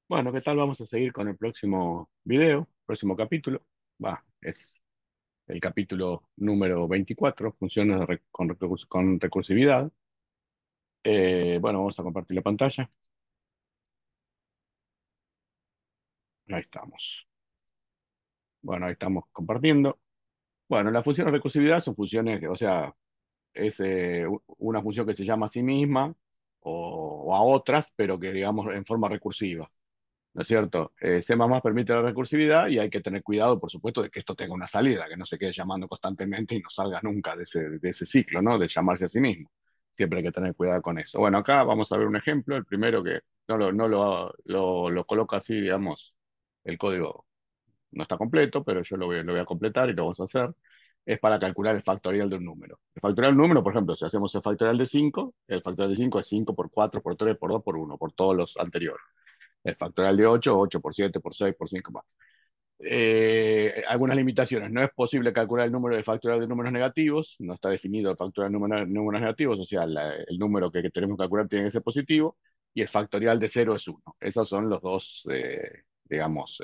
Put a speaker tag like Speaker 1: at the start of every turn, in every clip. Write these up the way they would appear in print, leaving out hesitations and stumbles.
Speaker 1: Bueno, ¿qué tal? Vamos a seguir con el próximo video, próximo capítulo. Es el capítulo número 24, funciones con recursividad. Bueno, vamos a compartir la pantalla. Ahí estamos. Bueno, ahí estamos compartiendo. Bueno, las funciones de recursividad son funciones, o sea, es una función que se llama a sí misma o a otras, pero que digamos en forma recursiva. ¿No es cierto? C++ permite la recursividad y hay que tener cuidado, por supuesto, de que esto tenga una salida, que no se quede llamando constantemente y no salga nunca de ese ciclo, ¿no? De llamarse a sí mismo. Siempre hay que tener cuidado con eso. Bueno, acá vamos a ver un ejemplo, el primero que no lo coloco así, digamos, el código no está completo, pero yo lo voy a completar y lo vamos a hacer. Es para calcular el factorial de un número. El factorial de un número, por ejemplo, si hacemos el factorial de 5, el factorial de 5 es 5 por 4 por 3 por 2 por uno por todos los anteriores. El factorial de 8, 8 por 7 por 6 por 5 más. Algunas limitaciones. No es posible calcular el número de factorial de números negativos. No está definido el factorial de números negativos. O sea, el número que tenemos que calcular tiene que ser positivo. Y el factorial de 0 es 1. Esos son los dos, digamos,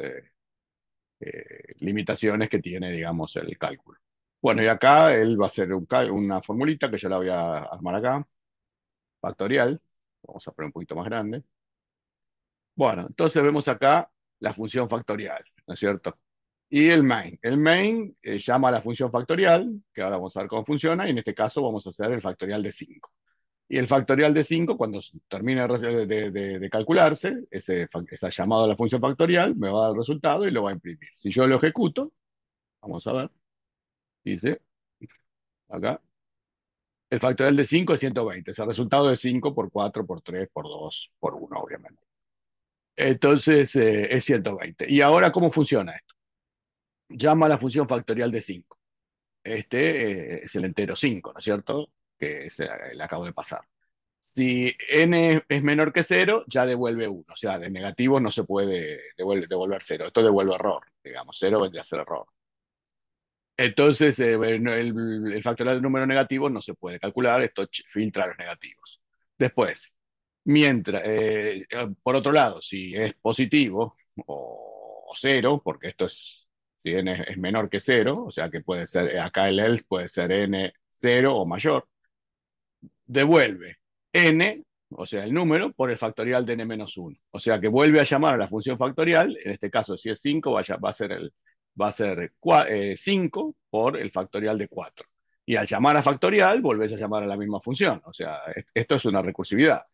Speaker 1: limitaciones que tiene, digamos, el cálculo. Bueno, y acá él va a hacer una formulita que yo la voy a armar acá. Factorial. Vamos a poner un poquito más grande. Bueno, entonces vemos acá la función factorial, ¿no es cierto? Y el main. El main llama a la función factorial, que ahora vamos a ver cómo funciona, y en este caso vamos a hacer el factorial de 5. Y el factorial de 5, cuando termine de calcularse, esa llamada a la función factorial me va a dar el resultado y lo va a imprimir. Si yo lo ejecuto, vamos a ver, dice acá, el factorial de 5 es 120. Es el resultado de 5 por 4 por 3 por 2 por uno, obviamente. Entonces, es 120. ¿Y ahora cómo funciona esto? Llama a la función factorial de 5. Este es el entero 5, ¿no es cierto? Que le acabo de pasar. Si n es menor que cero, ya devuelve uno. O sea, de negativo no se puede devolver cero. Esto devuelve error, digamos. Cero vendría a ser error. Entonces, el factorial del número negativo no se puede calcular. Esto filtra los negativos. Después, por otro lado, si es positivo o cero, porque esto si n es menor que cero, o sea que puede ser, acá el else puede ser n cero o mayor, devuelve n, o sea, el número, por el factorial de n menos uno. O sea que vuelve a llamar a la función factorial, en este caso si es 5, va a ser 5 por el factorial de 4. Y al llamar a factorial, volvés a llamar a la misma función. O sea, esto es una recursividad.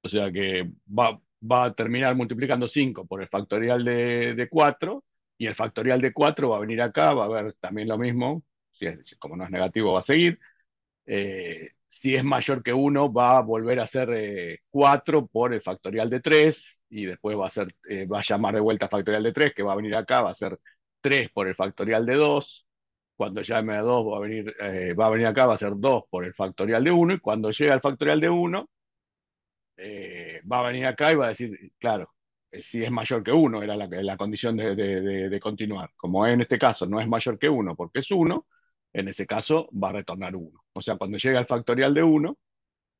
Speaker 1: O sea que va a terminar multiplicando 5 por el factorial de 4 y el factorial de 4 va a venir acá, va a ver también lo mismo, como no es negativo va a seguir. Si es mayor que uno va a volver a ser 4 por el factorial de 3 y después va a llamar de vuelta factorial de 3 que va a venir acá, va a ser 3 por el factorial de 2. Cuando llame a 2 va a venir acá, va a ser 2 por el factorial de uno y cuando llega al factorial de uno va a venir acá y va a decir, claro, si es mayor que uno, era la condición de continuar. Como en este caso no es mayor que uno porque es uno, en ese caso va a retornar uno. O sea, cuando llega al factorial de uno,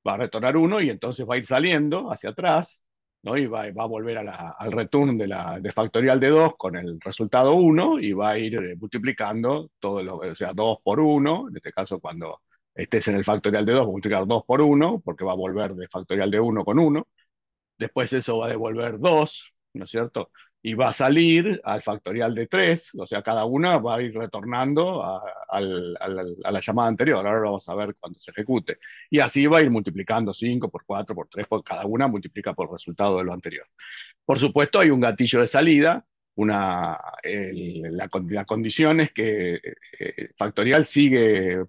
Speaker 1: va a retornar uno y entonces va a ir saliendo hacia atrás, ¿no? Y va a volver al return de factorial de 2 con el resultado uno y va a ir multiplicando o sea, 2 por uno en este caso cuando estés en el factorial de 2 va a multiplicar 2 por uno porque va a volver de factorial de uno con uno. Después eso va a devolver 2, ¿no es cierto? Y va a salir al factorial de 3, o sea, cada una va a ir retornando a la llamada anterior. Ahora lo vamos a ver cuando se ejecute. Y así va a ir multiplicando 5 por 4 por 3, por cada una multiplica por el resultado de lo anterior. Por supuesto, hay un gatillo de salida. La condición es que factorial sigue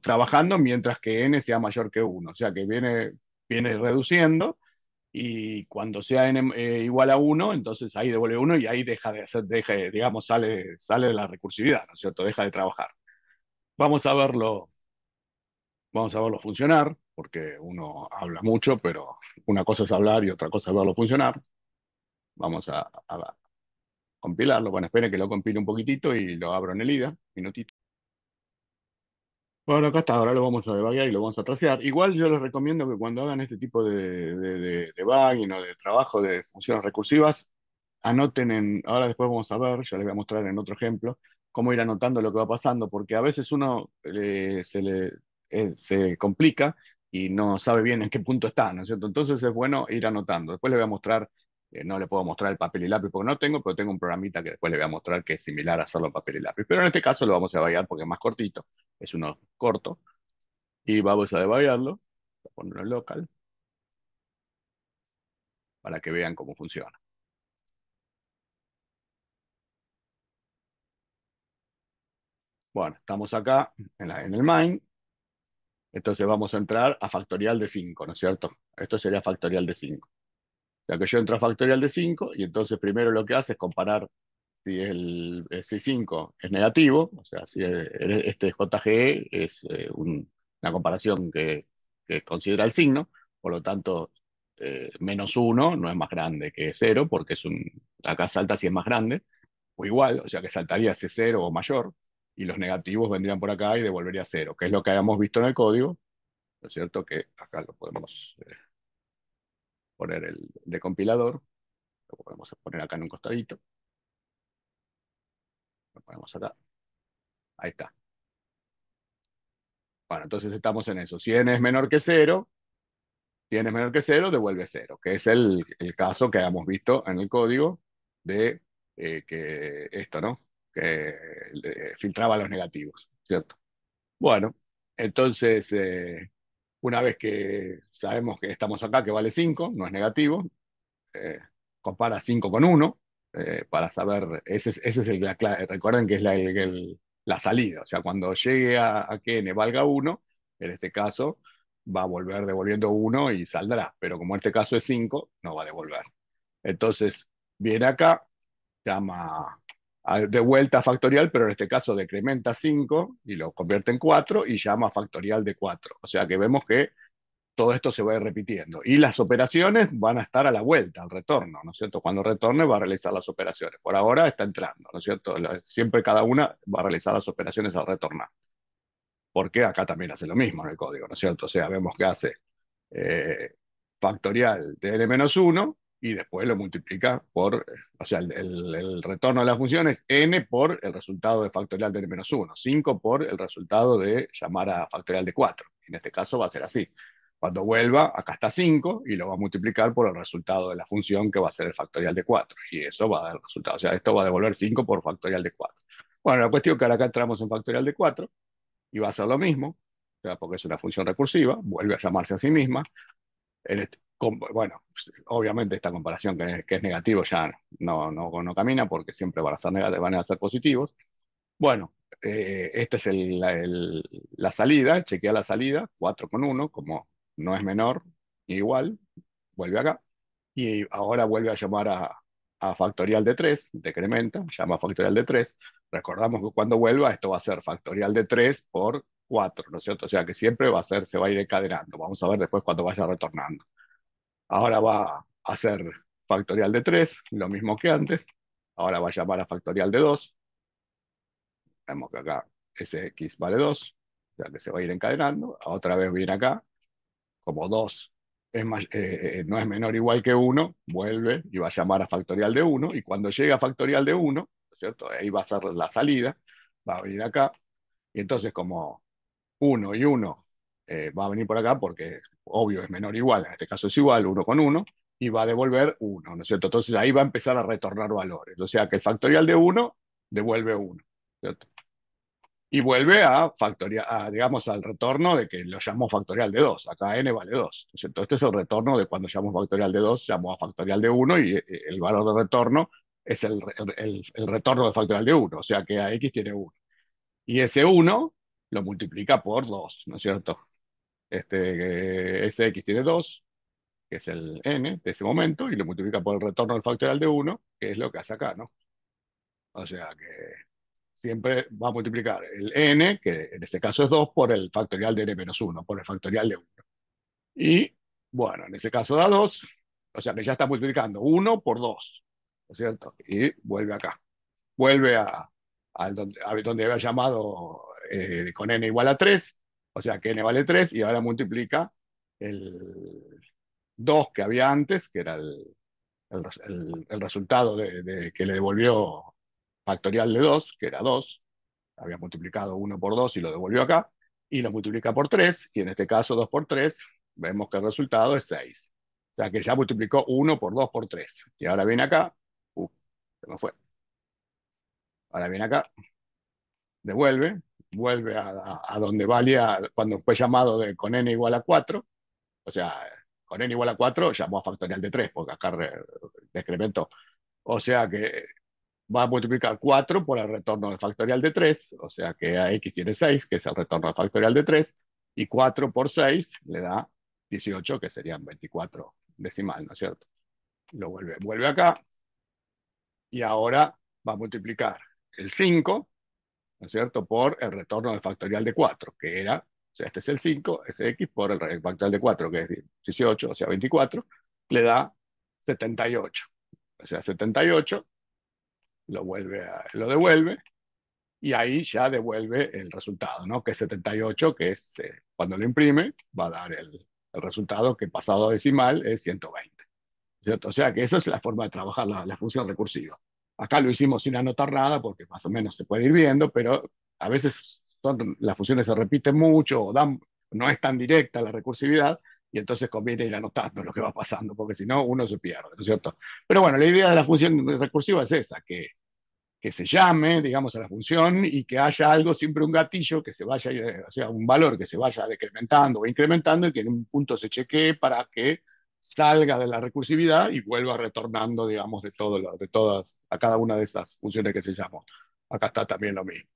Speaker 1: trabajando mientras que n sea mayor que 1, o sea que viene reduciendo y cuando sea n igual a uno, entonces ahí devuelve uno y ahí digamos, sale de la recursividad, ¿no es cierto? Deja de trabajar. Vamos a verlo, vamos a verlo funcionar, porque uno habla mucho, pero una cosa es hablar y otra cosa es verlo funcionar. Vamos a compilarlo. Bueno, espere que lo compile un poquitito y lo abro en el IDA, minutito. Bueno, acá está, ahora lo vamos a debuguear y lo vamos a trasear. Igual yo les recomiendo que cuando hagan este tipo de debugging o de trabajo de funciones recursivas, anoten ahora después vamos a ver, ya les voy a mostrar en otro ejemplo, cómo ir anotando lo que va pasando, porque a veces uno se complica y no sabe bien en qué punto está, ¿no es cierto? Entonces es bueno ir anotando. Después les voy a mostrar, no le puedo mostrar el papel y lápiz porque no tengo, pero tengo un programita que después les voy a mostrar que es similar a hacerlo en papel y lápiz. Pero en este caso lo vamos a debuguear porque es más cortito, es uno corto, y vamos a debuguearlo, voy a ponerlo en local para que vean cómo funciona. Bueno, estamos acá en el main. Entonces vamos a entrar a factorial de 5, ¿no es cierto? Esto sería factorial de 5. O sea que yo entro a factorial de 5 y entonces primero lo que hace es comparar si si 5 es negativo, o sea, si este JGE es una comparación que considera el signo, por lo tanto, menos uno no es más grande que cero, porque acá salta si es más grande, o igual, o sea que saltaría ese cero o mayor, y los negativos vendrían por acá y devolvería cero, que es lo que habíamos visto en el código, ¿no es cierto? Que acá lo podemos poner el de compilador, lo podemos poner acá en un costadito, lo ponemos acá, ahí está. Bueno, entonces estamos en eso. Si n es menor que cero, si n es menor que cero, devuelve cero, que es el caso que habíamos visto en el código de que esto, ¿no? Que filtraba los negativos, ¿cierto? Bueno, entonces, una vez que sabemos que estamos acá, que vale 5 no es negativo, eh, compara 5 con uno para saber, ese es la clave. Recuerden que es la salida, o sea, cuando llegue a que n valga uno en este caso va a volver devolviendo uno y saldrá, pero como este caso es 5 no va a devolver. Entonces, viene acá, llama de vuelta a factorial, pero en este caso decrementa 5 y lo convierte en 4 y llama factorial de 4. O sea que vemos que todo esto se va a ir repitiendo. Y las operaciones van a estar a la vuelta, al retorno, ¿no es cierto? Cuando retorne va a realizar las operaciones. Por ahora está entrando, ¿no es cierto? Siempre cada una va a realizar las operaciones al retornar. Porque acá también hace lo mismo en el código, ¿no es cierto? O sea, vemos que hace eh, factorial de n-1 y después lo multiplica por, o sea, el retorno de la función es n por el resultado de factorial de n-1, 5 por el resultado de llamar a factorial de 4. En este caso va a ser así. Cuando vuelva, acá está 5 y lo va a multiplicar por el resultado de la función que va a ser el factorial de 4. Y eso va a dar el resultado. O sea, esto va a devolver 5 por factorial de 4. Bueno, la cuestión es que ahora acá entramos en factorial de 4 y va a ser lo mismo, o sea, porque es una función recursiva, vuelve a llamarse a sí misma. Bueno, pues, obviamente esta comparación que es negativo ya no camina porque siempre van a ser positivos. Bueno, esta es la salida, chequea la salida, 4 con uno como no es menor, igual, vuelve acá. Y ahora vuelve a llamar a factorial de 3 decrementa, llama a factorial de 3. Recordamos que cuando vuelva esto va a ser factorial de 3 por 4, ¿no es cierto? O sea que siempre se va a ir encadenando. Vamos a ver después cuando vaya retornando. Ahora va a hacer factorial de 3 lo mismo que antes. Ahora va a llamar a factorial de 2. Vemos que acá Sx vale 2, o sea que se va a ir encadenando. Otra vez viene acá, como 2 no es menor o igual que uno, vuelve y va a llamar a factorial de uno. Y cuando llegue a factorial de uno, ¿no es cierto? Ahí va a ser la salida, va a venir acá, y entonces como uno y uno va a venir por acá porque obvio es menor o igual, en este caso es igual, uno con uno, y va a devolver uno, ¿no es cierto? Entonces ahí va a empezar a retornar valores, o sea que el factorial de uno devuelve uno, ¿cierto? Y vuelve a factorial, digamos, al retorno de que lo llamó factorial de 2. Acá n vale 2. ¿Cierto? Este es el retorno de cuando llamó factorial de 2, llamó a factorial de uno y el valor de retorno es el retorno de factorial de uno. O sea que a x tiene uno. Y ese uno lo multiplica por 2, ¿no es cierto? Ese x tiene 2, que es el n de ese momento, y lo multiplica por el retorno del factorial de uno, que es lo que hace acá, ¿no? O sea que siempre va a multiplicar el n, que en este caso es 2 por el factorial de n-1, por el factorial de uno. Y bueno, en ese caso da 2, o sea que ya está multiplicando uno por 2, ¿no es cierto? Y vuelve acá. Vuelve a donde había llamado con n igual a 3, o sea que n vale 3, y ahora multiplica el 2 que había antes, que era el resultado que le devolvió factorial de 2, que era 2, había multiplicado 1 por 2 y lo devolvió acá, y lo multiplica por 3, y en este caso 2 por 3, vemos que el resultado es 6. O sea que ya multiplicó 1 por 2 por 3. Y ahora viene acá, se me fue. Ahora viene acá, devuelve, vuelve a donde valía cuando fue llamado con n igual a 4, o sea, con n igual a 4 llamó a factorial de 3, porque acá decrementó. O sea que va a multiplicar 4 por el retorno de factorial de 3, o sea que a x tiene 6, que es el retorno de factorial de 3, y 4 por 6 le da 18, que serían 24 decimal, ¿no es cierto? Lo vuelve acá, y ahora va a multiplicar el 5, ¿no es cierto?, por el retorno de factorial de 4, que era, o sea, este es el 5, ese x por el factorial de 4, que es 18, o sea, 24, le da 78. O sea, 78, lo devuelve, y ahí ya devuelve el resultado, ¿no? Que es 78, que es, cuando lo imprime, va a dar el resultado que pasado a decimal es 120. ¿Cierto? O sea que esa es la forma de trabajar la función recursiva. Acá lo hicimos sin anotar nada porque más o menos se puede ir viendo, pero a veces las funciones se repiten mucho o no es tan directa la recursividad, y entonces conviene ir anotando lo que va pasando, porque si no uno se pierde, ¿no es cierto? Pero bueno, la idea de la función recursiva es esa, que se llame, digamos, a la función y que haya algo, siempre un gatillo que se vaya, o sea, un valor que se vaya decrementando o incrementando y que en un punto se chequee para que salga de la recursividad y vuelva retornando, digamos, de todas, a cada una de esas funciones que se llamó. Acá está también lo mismo.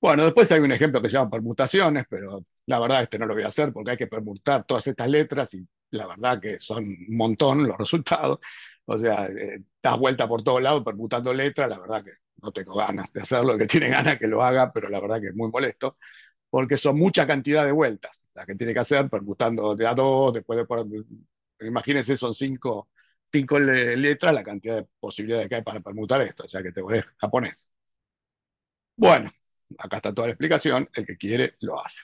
Speaker 1: Bueno, después hay un ejemplo que se llama permutaciones, pero la verdad este no lo voy a hacer porque hay que permutar todas estas letras y la verdad que son un montón los resultados. O sea, das vuelta por todos lados permutando letras, la verdad que no tengo ganas de hacerlo, el que tiene ganas que lo haga, pero la verdad que es muy molesto, porque son mucha cantidad de vueltas las que tiene que hacer permutando de a dos, después de imagínense, son cinco letras, la cantidad de posibilidades que hay para permutar esto, o sea que te volvés japonés. Bueno, acá está toda la explicación, el que quiere lo hace.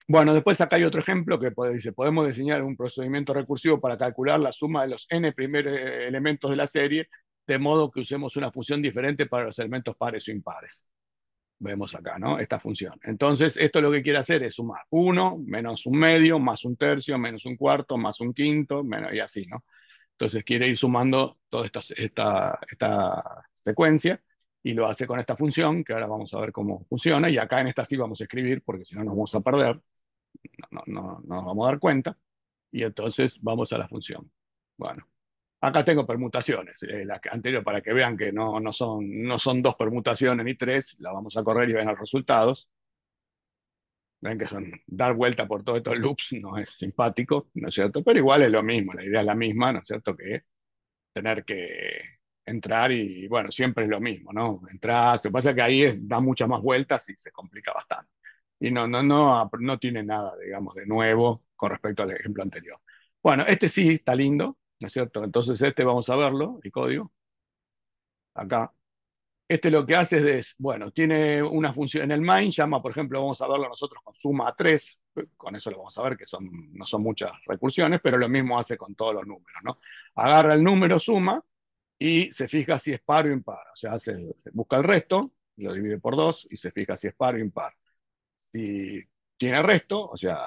Speaker 1: Bueno, después acá hay otro ejemplo que dice, podemos diseñar un procedimiento recursivo para calcular la suma de los n primeros elementos de la serie, de modo que usemos una función diferente para los elementos pares o impares. Vemos acá, ¿no? Esta función. Entonces, esto lo que quiere hacer es sumar 1 menos un medio, más un tercio, menos un cuarto, más un quinto, menos, y así, ¿no? Entonces quiere ir sumando toda esta secuencia, y lo hace con esta función, que ahora vamos a ver cómo funciona, y acá en esta sí vamos a escribir, porque si no nos vamos a perder, no nos vamos a dar cuenta, y entonces vamos a la función. Bueno, acá tengo permutaciones, la anterior, para que vean que no son dos permutaciones ni tres, la vamos a correr y ven los resultados. Ven que son dar vuelta por todos estos loops, no es simpático, ¿no es cierto? Pero igual es lo mismo, la idea es la misma, ¿no es cierto? Que tener que entrar y, bueno, siempre es lo mismo, ¿no? Entrar, se pasa que ahí da muchas más vueltas y se complica bastante. Y no tiene nada, digamos, de nuevo con respecto al ejemplo anterior. Bueno, este sí está lindo, ¿no es cierto? Entonces este vamos a verlo, el código, acá. Este lo que hace es, bueno, tiene una función en el main, llama, por ejemplo, vamos a verlo nosotros con suma a 3, con eso lo vamos a ver, que no son muchas recursiones, pero lo mismo hace con todos los números, ¿no? Agarra el número suma y se fija si es par o impar, o sea, busca el resto, lo divide por 2 y se fija si es par o impar. Si tiene resto, o sea,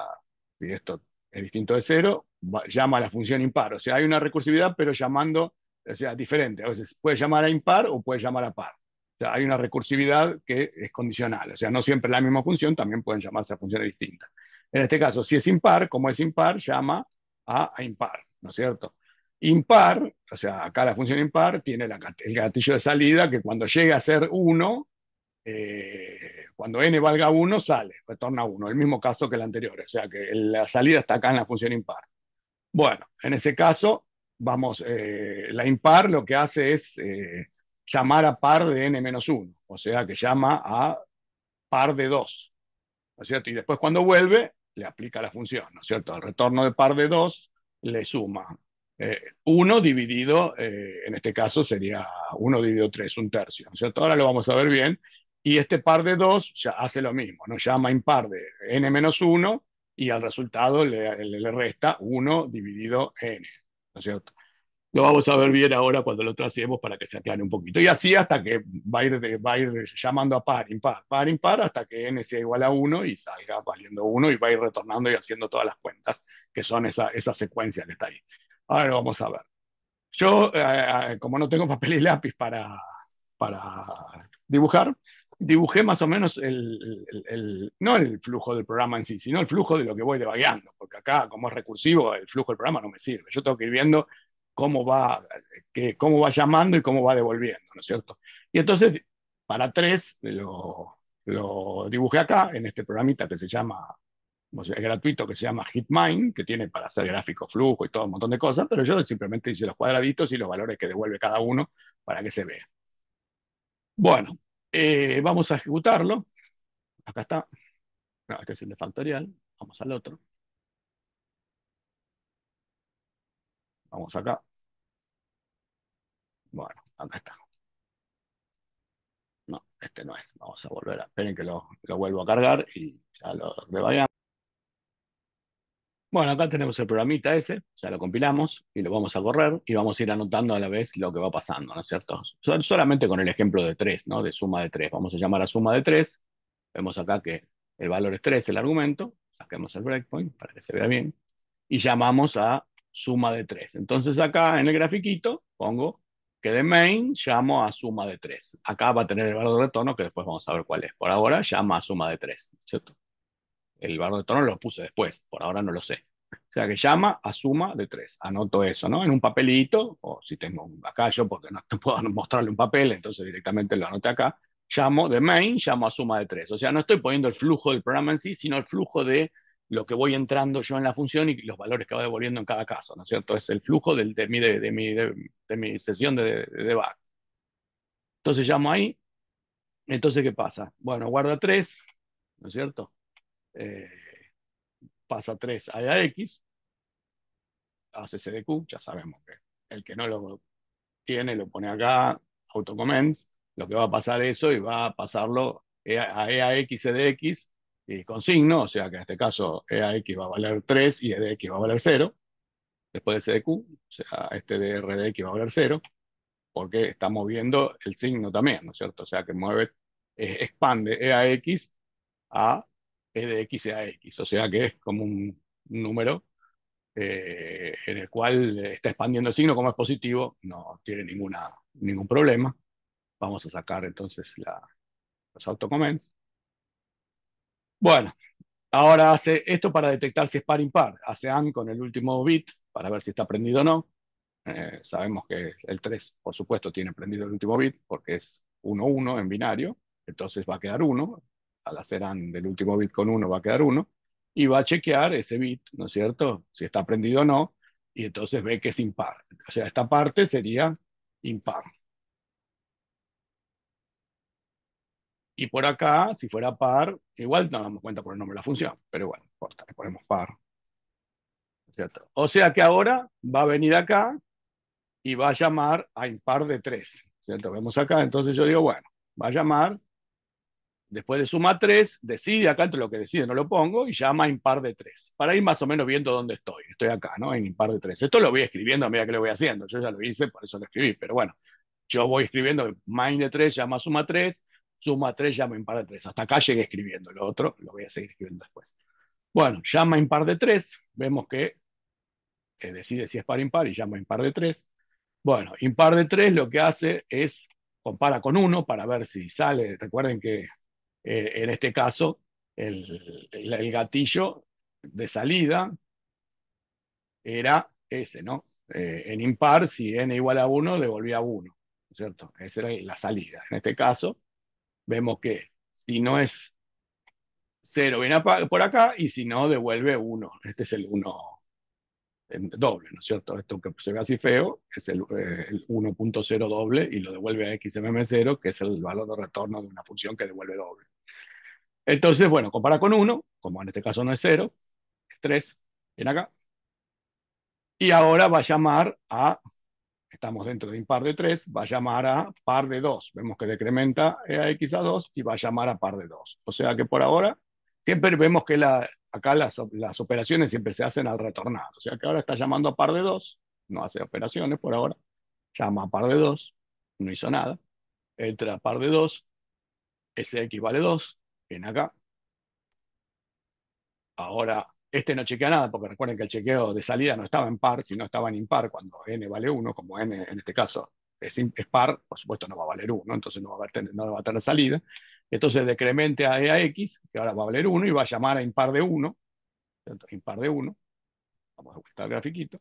Speaker 1: si esto es distinto de 0, llama a la función impar, o sea, hay una recursividad, pero llamando, o sea, diferente, a veces puede llamar a impar o puede llamar a par. O sea, hay una recursividad que es condicional, o sea, no siempre la misma función, también pueden llamarse a funciones distintas. En este caso, si es impar, como es impar, llama a impar, ¿no es cierto? Impar, o sea, acá la función impar tiene el gatillo de salida que cuando llegue a ser 1, cuando n valga 1, sale, retorna 1, el mismo caso que el anterior, o sea que la salida está acá en la función impar. Bueno, en ese caso, la impar lo que hace es llamar a par de n-1, o sea que llama a par de 2, ¿no es cierto? Y después cuando vuelve, le aplica la función, ¿no es cierto? El retorno de par de 2 le suma 1 dividido, en este caso sería 1 dividido 3, un tercio, ¿no es cierto? Ahora lo vamos a ver bien, Y este par de 2 ya hace lo mismo, nos llama impar de n-1 y al resultado le resta 1 dividido n, ¿no es cierto? Lo vamos a ver bien ahora cuando lo tracemos para que se aclare un poquito. Y así hasta que va a ir llamando a par, impar, hasta que n sea igual a 1 y salga valiendo 1 y va a ir retornando y haciendo todas las cuentas, que son esa secuencia que está ahí. Ahora lo vamos a ver. Yo, como no tengo papel y lápiz para dibujar, dibujé más o menos no el flujo del programa en sí, sino el flujo de lo que voy devagueando, porque acá, como es recursivo, el flujo del programa no me sirve. Yo tengo que ir viendo cómo va, cómo va llamando y cómo va devolviendo, ¿no es cierto? Y entonces, para tres, lo dibujé acá, en este programita que se llama, o sea, gratuito, que se llama HitMine, que tiene para hacer gráficos, flujo y todo un montón de cosas, pero yo simplemente hice los cuadraditos y los valores que devuelve cada uno para que se vea. Bueno, vamos a ejecutarlo. Acá está. No, este es el de factorial. Vamos al otro. Vamos acá. Bueno, acá está. No, este no es. Vamos a volver a. Esperen que lo vuelvo a cargar y ya lo debayamos. Bueno, acá tenemos el programita ese, ya lo compilamos y lo vamos a correr y vamos a ir anotando a la vez lo que va pasando, ¿no es cierto? Solamente con el ejemplo de 3, ¿no? De suma de 3. Vamos a llamar a suma de 3. Vemos acá que el valor es 3, el argumento. Saquemos el breakpoint para que se vea bien. Y llamamos a suma de 3. Entonces acá en el grafiquito pongo que de main llamo a suma de 3. Acá va a tener el valor de retorno que después vamos a ver cuál es. Por ahora llama a suma de 3, ¿cierto? El valor de retorno lo puse después, por ahora no lo sé. O sea que llama a suma de 3. Anoto eso, ¿no? En un papelito, o si tengo acá yo, porque no puedo mostrarle un papel, entonces directamente lo anoté acá. Llamo de main, llamo a suma de 3. O sea, no estoy poniendo el flujo del programa en sí, sino el flujo de lo que voy entrando yo en la función y los valores que va devolviendo en cada caso, ¿no es cierto? Es el flujo de mi sesión de debug. Entonces llamo ahí. Entonces, ¿qué pasa? Bueno, guarda 3, ¿no es cierto? Eh, pasa 3 a X, hace CDQ, ya sabemos que el que no lo tiene lo pone acá, autocomments, lo que va a pasar eso y va a pasarlo a EAX, EDX y con signo, o sea que en este caso EAX va a valer 3 y EDX va a valer 0, después de CDQ, o sea, este de RDX va a valer 0, porque está moviendo el signo también, ¿no es cierto? O sea que mueve, expande EAX a EDX EAX, o sea que es como un número en el cual está expandiendo el signo como es positivo, no tiene ningún problema. Vamos a sacar entonces los autocomments. Bueno, ahora hace esto para detectar si es par impar. Hace AND con el último bit para ver si está prendido o no. Sabemos que el 3, por supuesto, tiene prendido el último bit porque es 1-1 en binario, entonces va a quedar 1. Al hacer AND del último bit con 1 va a quedar 1. Y va a chequear ese bit, ¿no es cierto? Si está prendido o no, y entonces ve que es impar. O sea, esta parte sería impar. Y por acá, si fuera par, igual no nos damos cuenta por el nombre de la función, pero bueno, importa, le ponemos par, ¿no es cierto? O sea que ahora va a venir acá y va a llamar a impar de 3, ¿cierto? Vemos acá, entonces yo digo, bueno, va a llamar, después de suma 3, decide acá entre lo que decide, no lo pongo, y llama a impar de 3, para ir más o menos viendo dónde estoy. Estoy acá, ¿no? En impar de 3. Esto lo voy escribiendo a medida que lo voy haciendo, yo ya lo hice, por eso lo escribí, pero bueno, yo voy escribiendo main de 3 llama a suma 3 llama a impar de 3. Hasta acá llegué escribiendo, lo otro lo voy a seguir escribiendo después. Bueno, llama a impar de 3, vemos que decide si es par impar y llama a impar de 3. Bueno, impar de 3 lo que hace es compara con 1 para ver si sale. Recuerden que en este caso el gatillo de salida era ese, ¿no? En impar, si n igual a 1, devolvía 1, ¿no es cierto? Esa era la salida. En este caso, vemos que si no es 0 viene por acá y si no, devuelve 1. Este es el 1 doble, ¿no es cierto? Esto que se ve así feo es el 1.0 doble y lo devuelve a xmm0, que es el valor de retorno de una función que devuelve doble. Entonces, bueno, compara con 1, como en este caso no es 0, es 3, viene acá. Y ahora va a llamar a estamos dentro de impar de 3, va a llamar a par de 2. Vemos que decrementa EAX a 2 y va a llamar a par de 2. O sea que por ahora siempre vemos que acá las operaciones siempre se hacen al retornar. O sea que ahora está llamando a par de 2, no hace operaciones por ahora, llama a par de 2, no hizo nada, entra a par de 2, SX vale 2, viene acá. Ahora, este no chequea nada, porque recuerden que el chequeo de salida no estaba en par, sino estaba en impar, cuando n vale 1, como n en este caso es par, por supuesto no va a valer 1, entonces no va a tener salida. Entonces decremente a EAX, que ahora va a valer 1, y va a llamar a impar de 1, ¿cierto? Impar de 1, vamos a buscar el grafiquito,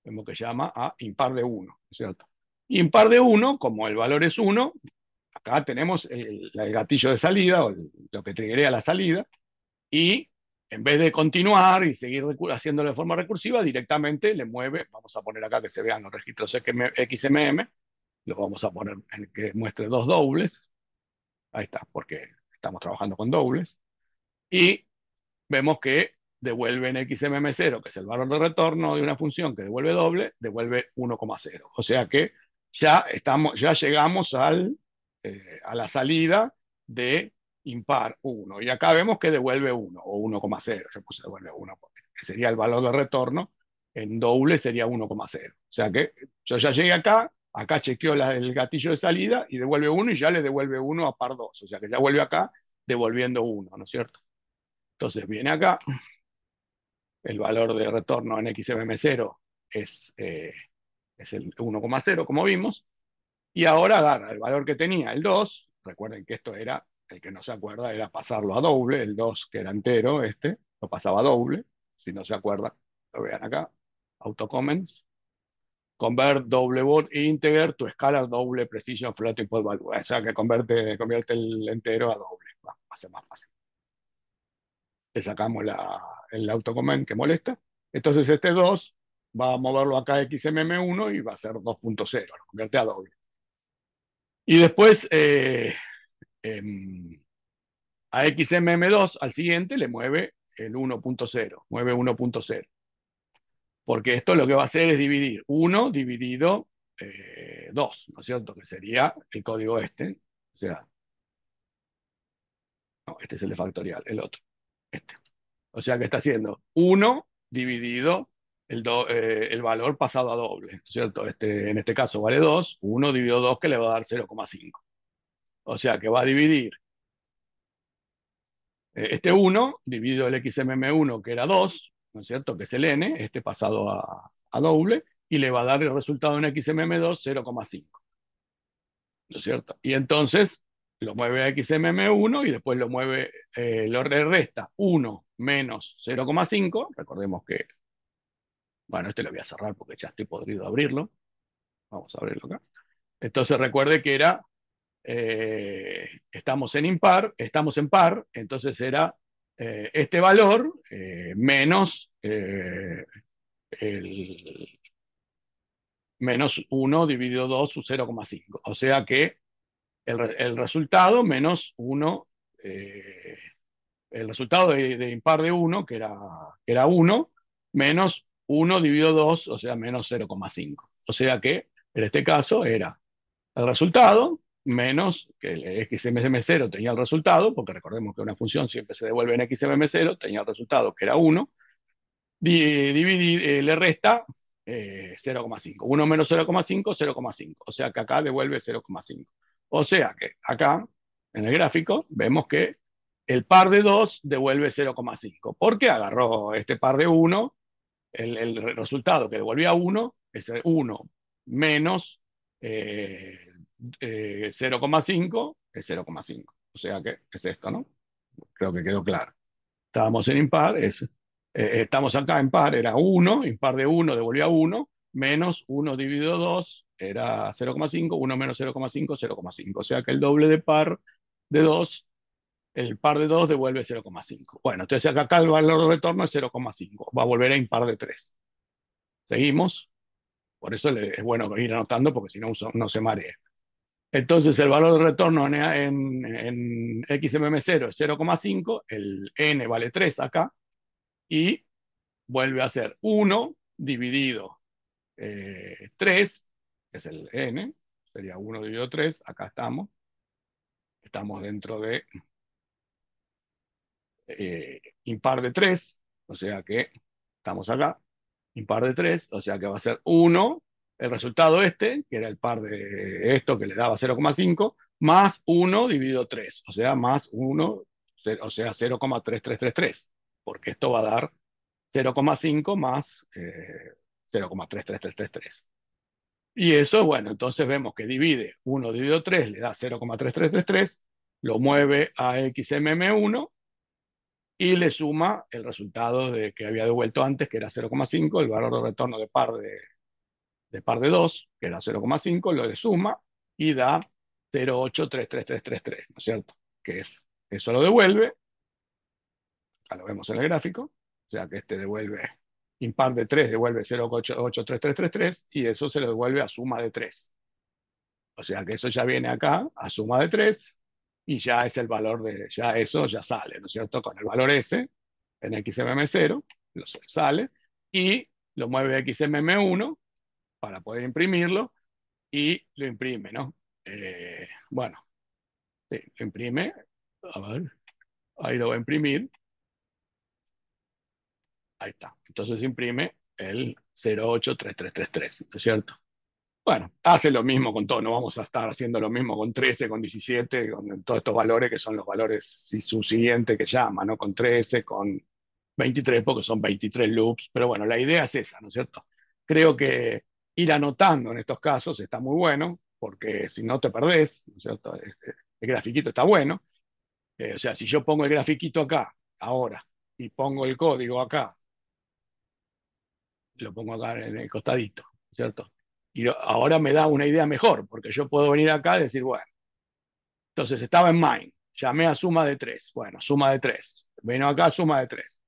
Speaker 1: vemos que llama a impar de 1, ¿cierto? Impar de 1, como el valor es 1, acá tenemos el gatillo de salida, o lo que triggerea la salida, y en vez de continuar y seguir haciéndolo de forma recursiva, directamente le mueve, vamos a poner acá que se vean los registros XMM, los vamos a poner en que muestre dos dobles, ahí está, porque estamos trabajando con dobles, y vemos que devuelve en XMM0, que es el valor de retorno de una función que devuelve doble, devuelve 1,0. O sea que ya llegamos a la salida de impar 1. Y acá vemos que devuelve 1 o 1,0. Yo puse devuelve 1 porque sería el valor de retorno. En doble sería 1,0. O sea que yo ya llegué acá chequeó el gatillo de salida y devuelve 1 y ya le devuelve 1 a par 2. O sea que ya vuelve acá devolviendo 1, ¿no es cierto? Entonces viene acá, el valor de retorno en XMM0 es el 1,0, como vimos, y ahora agarra el valor que tenía, el 2, recuerden que esto era, el que no se acuerda, era pasarlo a doble, el 2 que era entero, lo pasaba a doble, si no se acuerda, lo vean acá, autocomments, convert double bot integer to scalar double precision floating point value, o sea que convierte el entero a doble, va a ser más fácil. Le sacamos el autocomment que molesta. Entonces este 2 va a moverlo acá a XMM1 y va a ser 2.0, lo convierte a doble. Y después a XMM2, al siguiente, le mueve el 1.0, mueve 1.0. Porque esto lo que va a hacer es dividir 1 dividido 2, ¿no es cierto? Que sería el código este. O sea, no, este es el de factorial, el otro, este. O sea que está haciendo 1 dividido el valor pasado a doble, ¿cierto? En este caso vale 2, 1 dividido 2 que le va a dar 0,5. O sea que va a dividir este 1 dividido el XMM1 que era 2, ¿no es cierto? Que es el n, pasado a doble, y le va a dar el resultado en XMM2 0,5, ¿no es cierto? Y entonces lo mueve a XMM1 y después lo resta 1 menos 0,5, recordemos que bueno, este lo voy a cerrar porque ya estoy podrido de abrirlo. Vamos a abrirlo acá. Entonces recuerde que estamos en impar, estamos en par, entonces era este valor menos, menos 1 dividido 2 su 0,5. O sea que el resultado menos 1, el resultado de impar de 1, que era 1, menos 1 dividido 2, o sea, menos 0,5. O sea que en este caso era el resultado menos que el XMM0 tenía el resultado, porque recordemos que una función siempre se devuelve en XMM0, tenía el resultado que era 1, le resta 0,5. 1 menos 0,5, 0,5. O sea que acá devuelve 0,5. O sea que acá, en el gráfico, vemos que el par de 2 devuelve 0,5. Porque agarró este par de 1, el resultado que devolvía 1 es 1 menos 0,5 es 0,5. O sea que es esto, ¿no? Creo que quedó claro. Estábamos en impar, estamos acá en par, era 1, impar de 1 devolvía 1, menos 1 dividido 2 era 0,5, 1 menos 0,5, 0,5. O sea que el doble de par de 2, el par de 2 devuelve 0,5. Bueno, entonces acá el valor de retorno es 0,5, va a volver a impar de 3. Seguimos, por eso es bueno ir anotando porque si no no se marea. Entonces el valor de retorno en XMM0 es 0,5, el n vale 3 acá, y vuelve a ser 1 dividido 3, que es el n, sería 1 dividido 3, acá estamos dentro de impar de 3, o sea que estamos acá, impar de 3, o sea que va a ser 1, el resultado este, que era el par de esto que le daba 0,5, más 1 dividido 3, o sea, más 1, o sea, 0,3333, porque esto va a dar 0,5 más 0,33333. Y eso, bueno, entonces vemos que divide 1 dividido 3, le da 0,3333, lo mueve a xmm1 y le suma el resultado de que había devuelto antes, que era 0,5, el valor de retorno de par de 2, que era 0,5, lo le suma y da 0,83333, ¿no es cierto? Que es, eso lo devuelve, ya lo vemos en el gráfico, o sea que este devuelve, impar de 3 devuelve 0,83333 y eso se lo devuelve a suma de 3. O sea que eso ya viene acá a suma de 3 y ya es el valor ya eso ya sale, ¿no es cierto? Con el valor S en XMM0, sale y lo mueve a XMM1 para poder imprimirlo y lo imprime, ¿no? Bueno, sí, lo imprime, a ver, ahí lo va a imprimir, ahí está. Entonces imprime el 0,83333, ¿no es cierto? Bueno, hace lo mismo con todo, no vamos a estar haciendo lo mismo con 13, con 17, con todos estos valores que son los valores subsiguientes que llama, ¿no? Con 13, con 23, porque son 23 loops, pero bueno, la idea es esa, ¿no es cierto? Creo que ir anotando en estos casos está muy bueno, porque si no te perdés, ¿no es cierto? El grafiquito está bueno, o sea, si yo pongo el grafiquito acá, ahora, y pongo el código acá, lo pongo acá en el costadito, ¿cierto? Y ahora me da una idea mejor, porque yo puedo venir acá y decir, bueno, entonces estaba en Mind, llamé a suma de 3, bueno, suma de 3, vino acá suma de 3,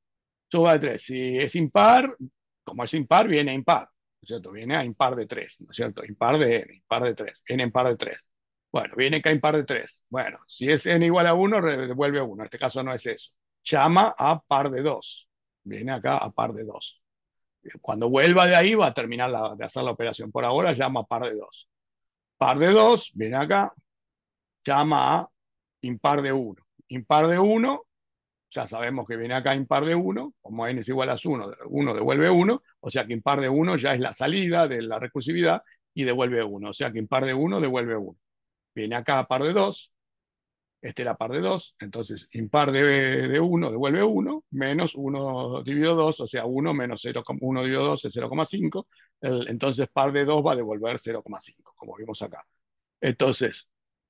Speaker 1: suma de 3, si es impar, como es impar, viene a impar, ¿no es cierto? Viene a impar de 3, ¿no es cierto? Impar de n, impar de 3, n impar de 3. Bueno, viene acá impar de 3. Bueno, si es n igual a 1, devuelve 1. En este caso no es eso. Llama a par de 2. Viene acá a par de 2. Cuando vuelva de ahí va a terminar de hacer la operación. Por ahora llama a par de 2. Par de 2, viene acá, llama a impar de 1. Impar de 1, ya sabemos que viene acá impar de 1, como n es igual a 1, 1 devuelve 1, o sea que impar de 1 ya es la salida de la recursividad y devuelve 1, o sea que impar de 1 devuelve 1. Viene acá a par de 2, este era par de 2, entonces impar de 1 devuelve 1, menos 1 dividido 2, o sea 1 menos 1 dividido 2 es 0,5, entonces par de 2 va a devolver 0,5, como vimos acá. Entonces,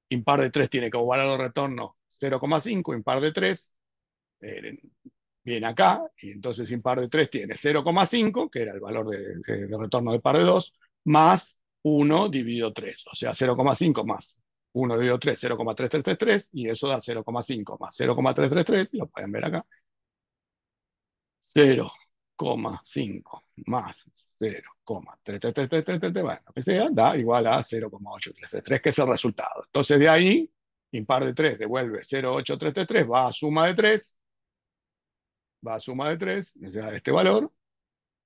Speaker 1: impar de 3 tiene como valor de retorno 0,5, impar de 3 eh, viene acá, y entonces impar de 3 tiene 0,5, que era el valor de retorno de par de 2, más 1 dividido 3, o sea 0,5 más 1 dividido 3, 0,3333, y eso da 0,5 más 0,333, lo pueden ver acá, 0,5 más 0,33333, bueno, lo que sea, da igual a 0,8333, que es el resultado. Entonces de ahí, impar de 3 devuelve 0,8333, va a suma de 3, o sea, este valor,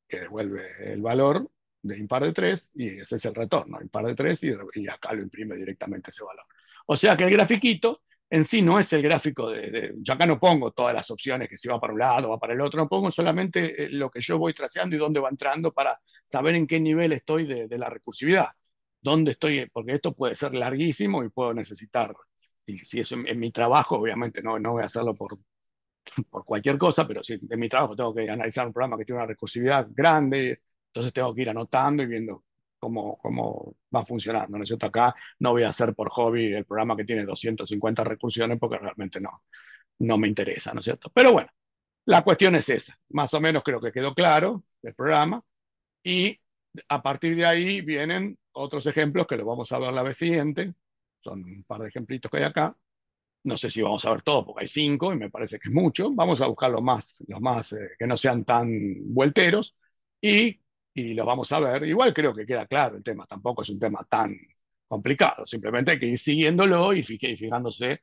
Speaker 1: que devuelve el valor de impar de 3, y ese es el retorno, impar de 3, y acá lo imprime directamente ese valor. O sea que el grafiquito en sí no es el gráfico yo acá no pongo todas las opciones, que si va para un lado, va para el otro, no pongo solamente lo que yo voy traceando y dónde va entrando para saber en qué nivel estoy de la recursividad. Dónde estoy, porque esto puede ser larguísimo y puedo necesitar, y si eso en mi trabajo, obviamente no voy a hacerlo por cualquier cosa, pero si en mi trabajo tengo que analizar un programa que tiene una recursividad grande, entonces tengo que ir anotando y viendo cómo va funcionando, ¿no es cierto? Acá no voy a hacer por hobby el programa que tiene 250 recursiones porque realmente no me interesa, ¿no es cierto? Pero bueno, la cuestión es esa. Más o menos creo que quedó claro el programa y a partir de ahí vienen otros ejemplos que los vamos a ver la vez siguiente. Son un par de ejemplitos que hay acá. No sé si vamos a ver todo, porque hay 5 y me parece que es mucho. Vamos a buscar los más que no sean tan vuelteros y los vamos a ver. Igual creo que queda claro el tema, tampoco es un tema tan complicado. Simplemente hay que ir siguiéndolo y fijándose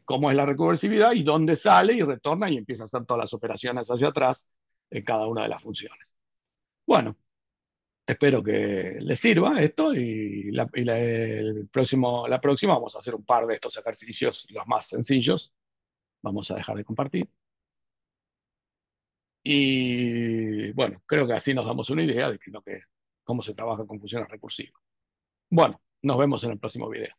Speaker 1: cómo es la recursividad y dónde sale y retorna y empieza a hacer todas las operaciones hacia atrás en cada una de las funciones. Bueno, Espero que les sirva esto y, la próxima vamos a hacer un par de estos ejercicios, los más sencillos. Vamos a dejar de compartir. Y bueno, creo que así nos damos una idea de cómo se trabaja con funciones recursivas. Bueno, nos vemos en el próximo video.